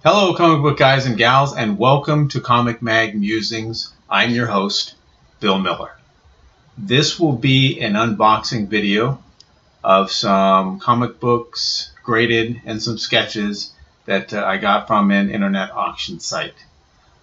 Hello, comic book guys and gals, and welcome to Comic Mag Musings. I'm your host, Bill Miller. This will be an unboxing video of some comic books graded and some sketches that I got from an internet auction site.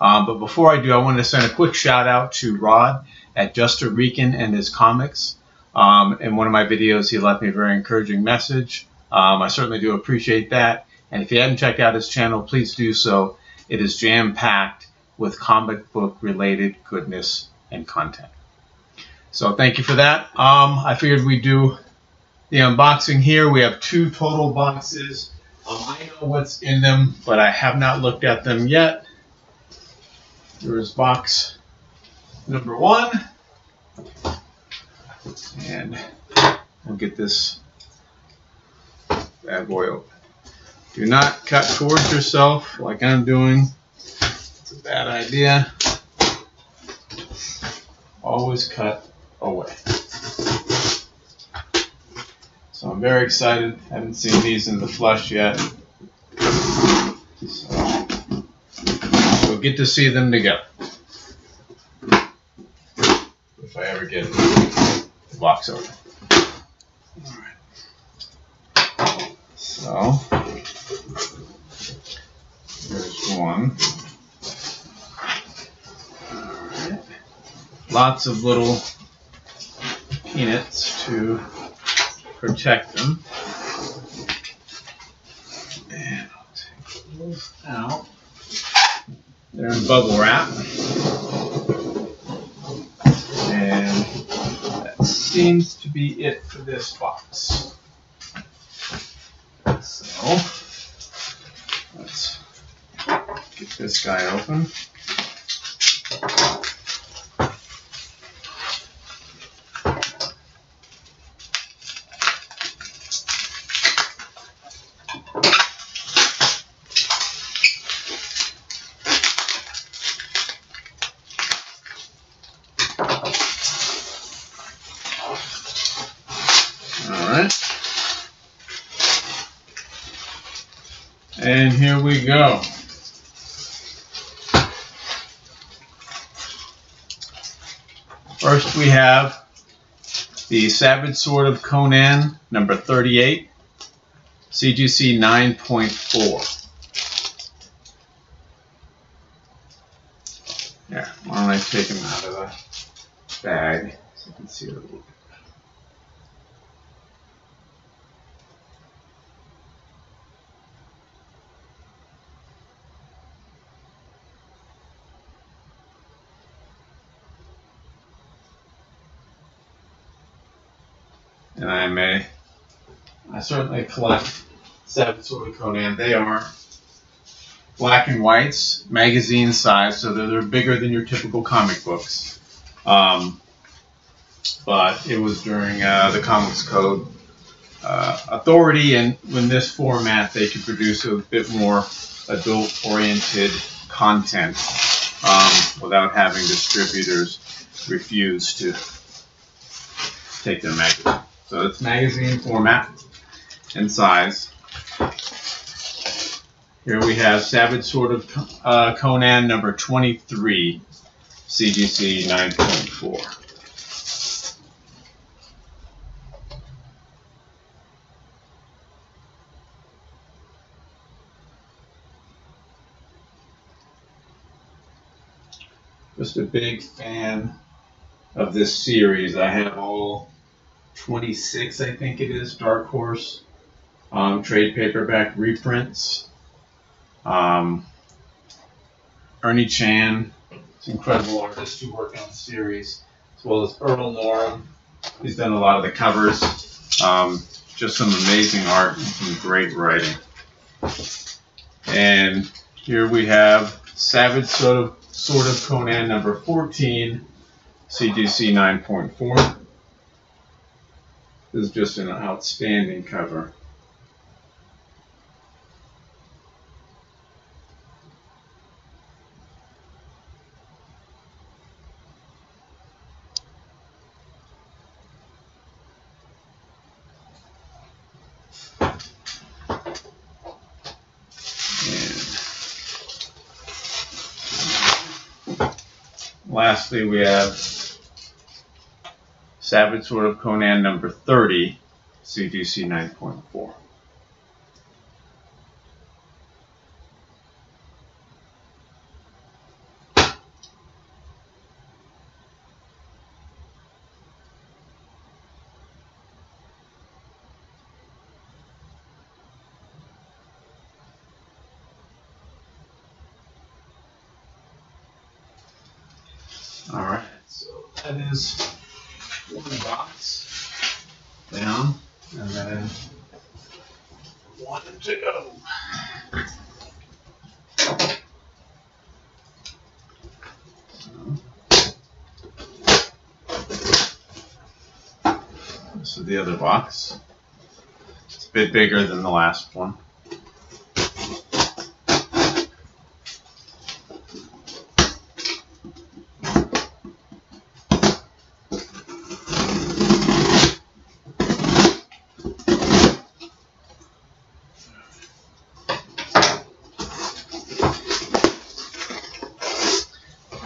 But before I do, I want to send a quick shout out to Rod at Just a Rican and his comics. In one of my videos, he left me a very encouraging message. I certainly do appreciate that. And if you haven't checked out his channel, please do so. It is jam-packed with comic book related goodness and content. So thank you for that. I figured we'd do the unboxing here. We have 2 total boxes. I know what's in them, but I have not looked at them yet. Here is box number 1. And we'll get this bad boy open. Do not cut towards yourself like I'm doing. It's a bad idea. Always cut away. So I'm very excited. Haven't seen these in the flesh yet. So we'll get to see them together. If I ever get the box open. Alright. So there's one. Alright. Lots of little peanuts to protect them. And I'll take those out. They're in bubble wrap. And that seems to be it for this box. So let's get this guy open. Alright. And here we go. First we have the Savage Sword of Conan, number 38, CGC 9.4. Here, why don't I take him out of the bag so you can see it a little bit. And I certainly collect Savage Sword of Conan. They are black and whites, magazine size, so they're bigger than your typical comic books. But it was during the Comics Code authority, and in this format they could produce a bit more adult-oriented content without having distributors refuse to take their magazine. So it's magazine format and size. Here we have Savage Sword of Conan number 23, CGC 9.4. Just a big fan of this series. I have all 26, I think it is, Dark Horse trade paperback reprints. Ernie Chan, it's an incredible artist who worked on the series, as well as Earl Norem. He's done a lot of the covers. Just some amazing art and some great writing. And here we have Savage Sword of Conan number 14, CGC 9.4. This is just an outstanding cover. lastly, we have Savage Sword of Conan number 30, CGC 9.4. Alright, so that is one box down, and then one to go. This is the other box. It's a bit bigger than the last one.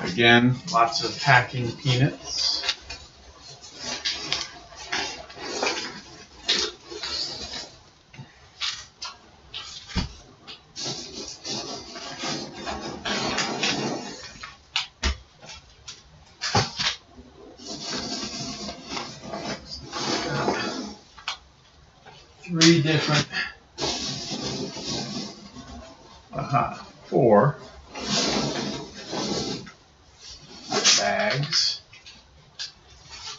Again, lots of packing peanuts. Three different, four bags,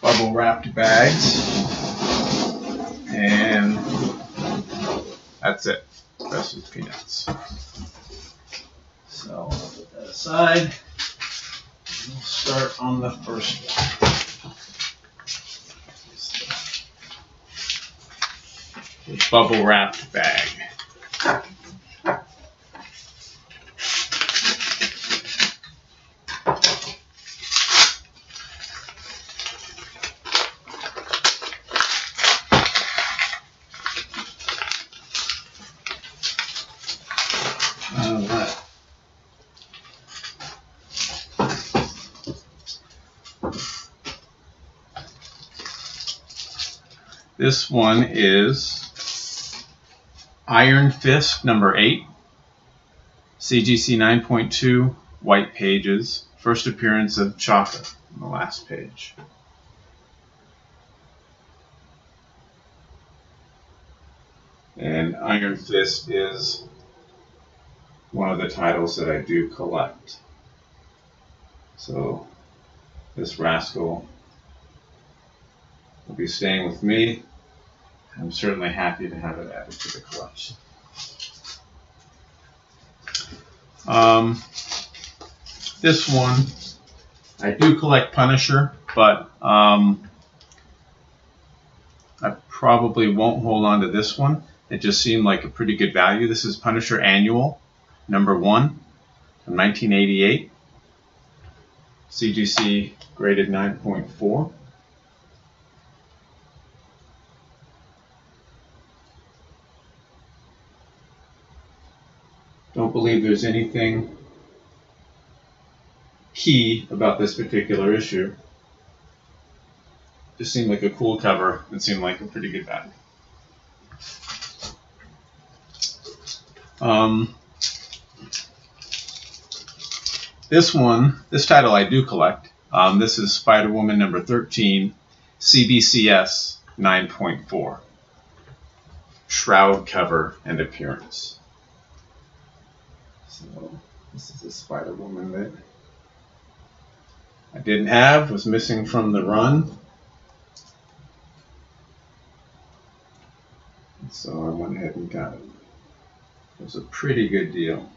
bubble wrapped bags, and that's it. The rest is peanuts. So I'll put that aside. We'll start on the first one. The bubble wrapped bag. Alright. This one is Iron Fist number 8, CGC 9.2, white pages, first appearance of Chaka on the last page. And Iron Fist is one of the titles that I do collect. So this rascal will be staying with me. I'm certainly happy to have it added to the collection. This one, I do collect Punisher, but I probably won't hold on to this one. It just seemed like a pretty good value. This is Punisher Annual, number 1, from 1988. CGC graded 9.4. Don't believe there's anything key about this particular issue. Just seemed like a cool cover and seemed like a pretty good value. This title I do collect. This is Spider-Woman number 13, CBCS 9.4. Shroud cover and appearance. So this is a Spider-Woman that I didn't have, was missing from the run. And so I went ahead and got it. It was a pretty good deal.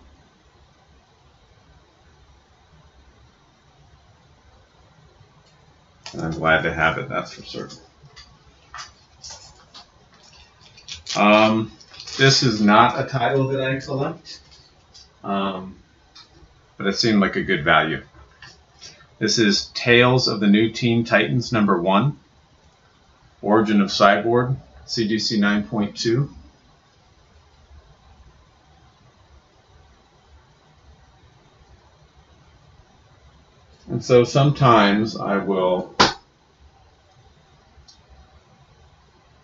And I'm glad to have it, that's for certain. This is not a title that I collect, but it seemed like a good value. This is Tales of the New Teen Titans number 1, Origin of Cyborg, CGC 9.2. And so sometimes I will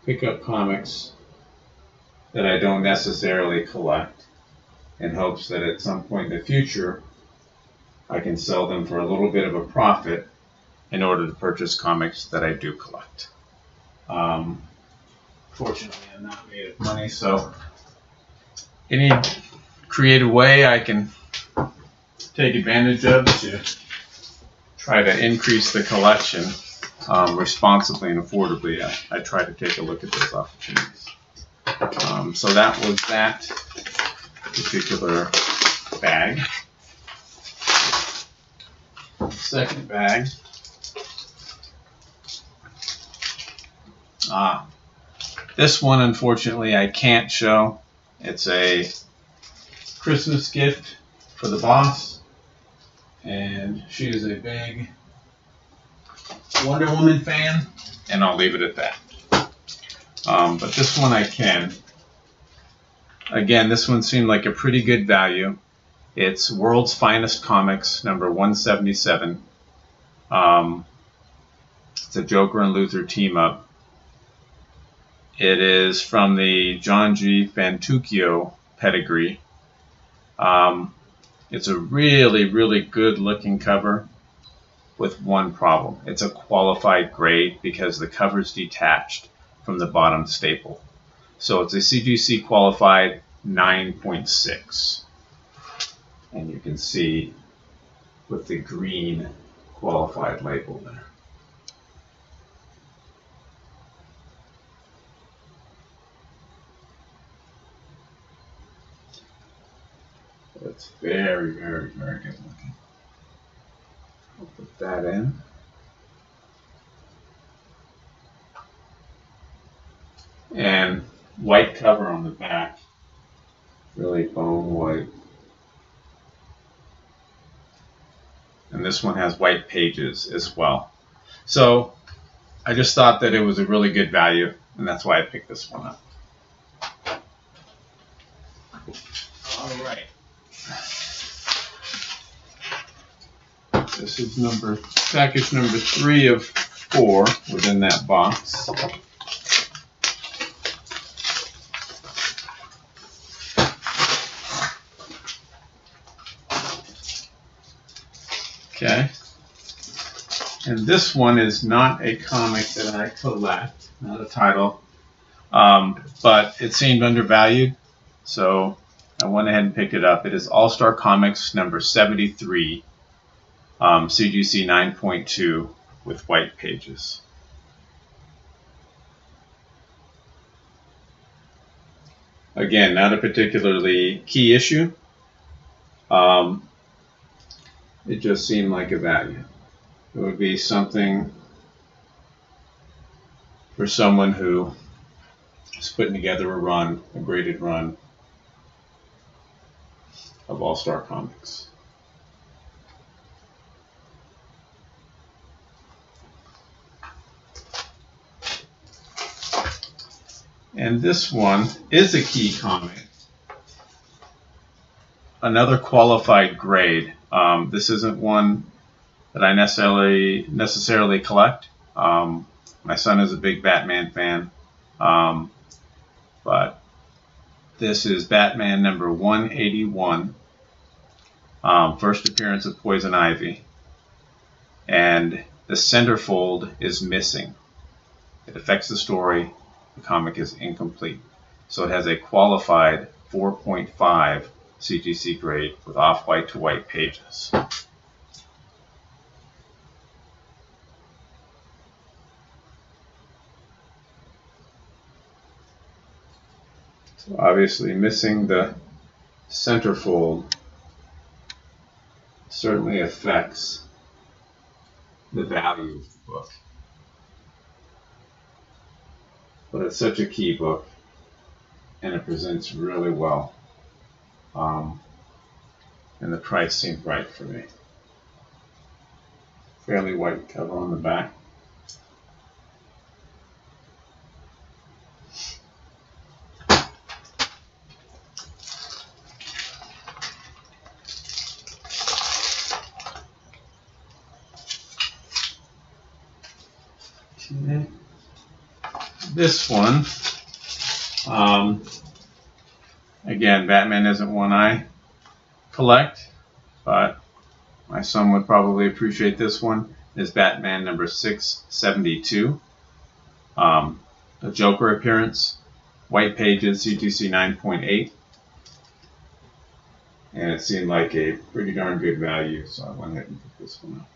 pick up comics that I don't necessarily collect in hopes that at some point in the future I can sell them for a little bit of a profit in order to purchase comics that I do collect. Fortunately, I'm not made of money, so any creative way I can take advantage of to try to increase the collection responsibly and affordably, I try to take a look at those opportunities. So that was that particular bag. Second bag. This one, unfortunately, I can't show. It's a Christmas gift for the boss, and she is a big Wonder Woman fan, and I'll leave it at that. But this one I can. Again, this one seemed like a pretty good value. It's World's Finest Comics, number 177. It's a Joker and Luthor team-up. It is from the John G. Fantuccio pedigree. It's a really, really good-looking cover with one problem. It's a qualified grade because the cover's detached from the bottom staple. So it's a CGC qualified 9.6. And you can see with the green qualified label there. It's very, very, very good looking. I'll put that in. And white cover on the back. Really bone white. And this one has white pages as well. So I just thought that it was a really good value, and that's why I picked this one up. All right. This is package number 3 of 4 within that box. Okay. And this one is not a comic that I collect, not a title, but it seemed undervalued, so I went ahead and picked it up. It is All-Star Comics number 73. CGC 9.2 with white pages. Again, not a particularly key issue. It just seemed like a value. It would be something for someone who is putting together a graded run of All-Star Comics. And this one is a key comic. Another qualified grade. This isn't one that I necessarily collect. My son is a big Batman fan. But this is Batman number 181. First appearance of Poison Ivy. And the centerfold is missing. It affects the story. The comic is incomplete. So it has a qualified 4.5 CGC grade with off-white to white pages. So obviously missing the centerfold certainly affects the value of the book. But it's such a key book, and it presents really well. And the price seemed right for me. Fairly white cover on the back. this one, again, Batman isn't one I collect, but my son would probably appreciate this one. Is Batman number 672. A Joker appearance, white pages, CGC 9.8. And it seemed like a pretty darn good value, so I went ahead and picked this one up.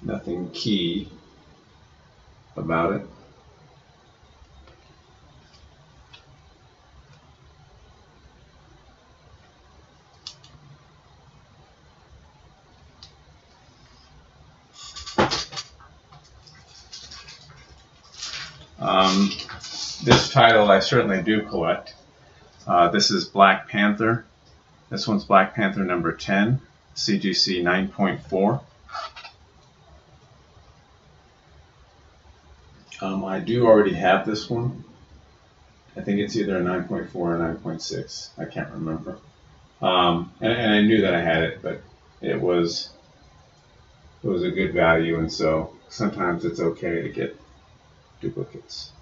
Nothing key about it. This title I certainly do collect. This is Black Panther. This one's Black Panther number 10, CGC 9.4. I do already have this one. I think it's either a 9.4 or 9.6. I can't remember. And I knew that I had it, but it was a good value, and so sometimes it's okay to get duplicates.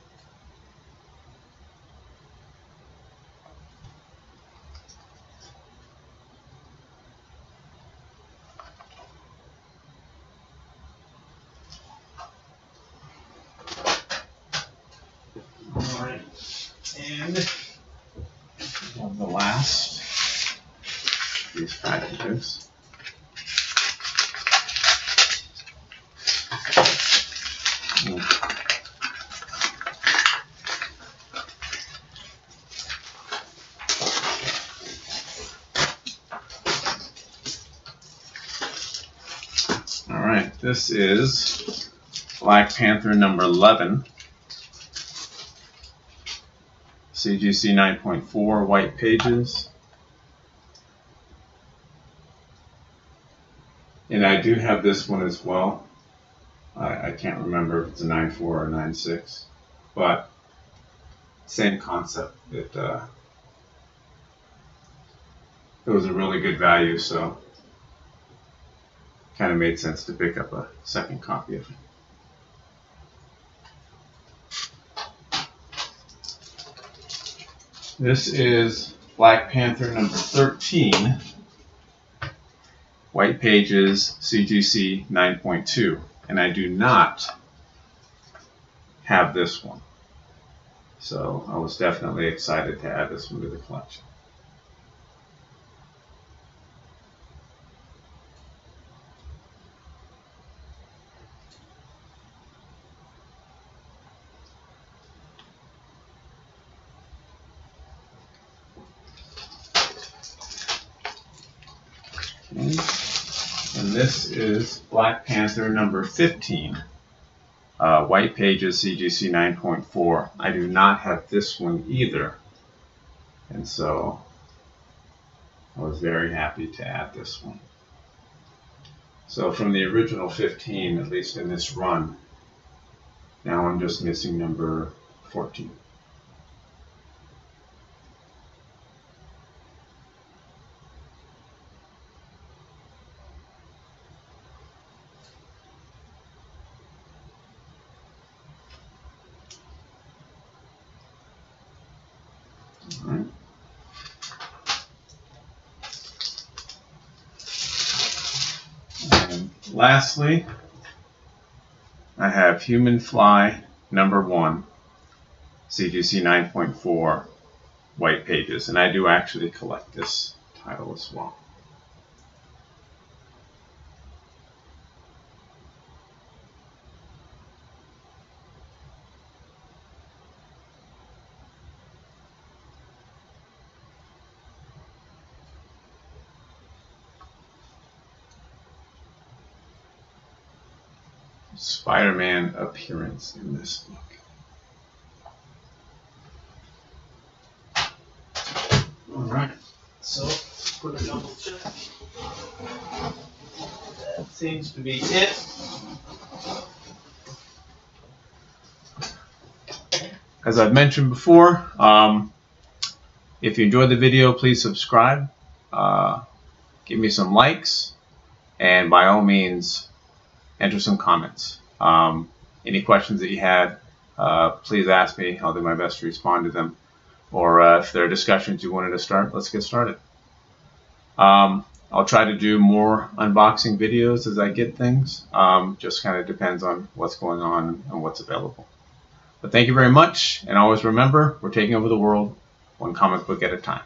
Alright, and the last of these packages. Alright, this is Black Panther number 11. CGC 9.4, white pages. And I do have this one as well. I can't remember if it's a 9.4 or a 9.6, but same concept. It was a really good value, so kind of made sense to pick up a second copy of it. This is Black Panther number 13, white pages, CGC 9.2, and I do not have this one. So I was definitely excited to add this one to the collection. And this is Black Panther number 15, white pages, CGC 9.4. I do not have this one either, and so I was very happy to add this one. So from the original 15, at least in this run, now I'm just missing number 14. Right. And lastly, I have Human Fly number 1, CGC 9.4, white pages, and I do actually collect this title as well. Spider-Man appearance in this book. Alright, so put a double check. That seems to be it. As I've mentioned before, if you enjoyed the video, please subscribe. Give me some likes, and by all means, enter some comments. Any questions that you had, please ask me. I'll do my best to respond to them. Or if there are discussions you wanted to start, let's get started. I'll try to do more unboxing videos as I get things. Just kind of depends on what's going on and what's available. But thank you very much, and always remember, we're taking over the world one comic book at a time.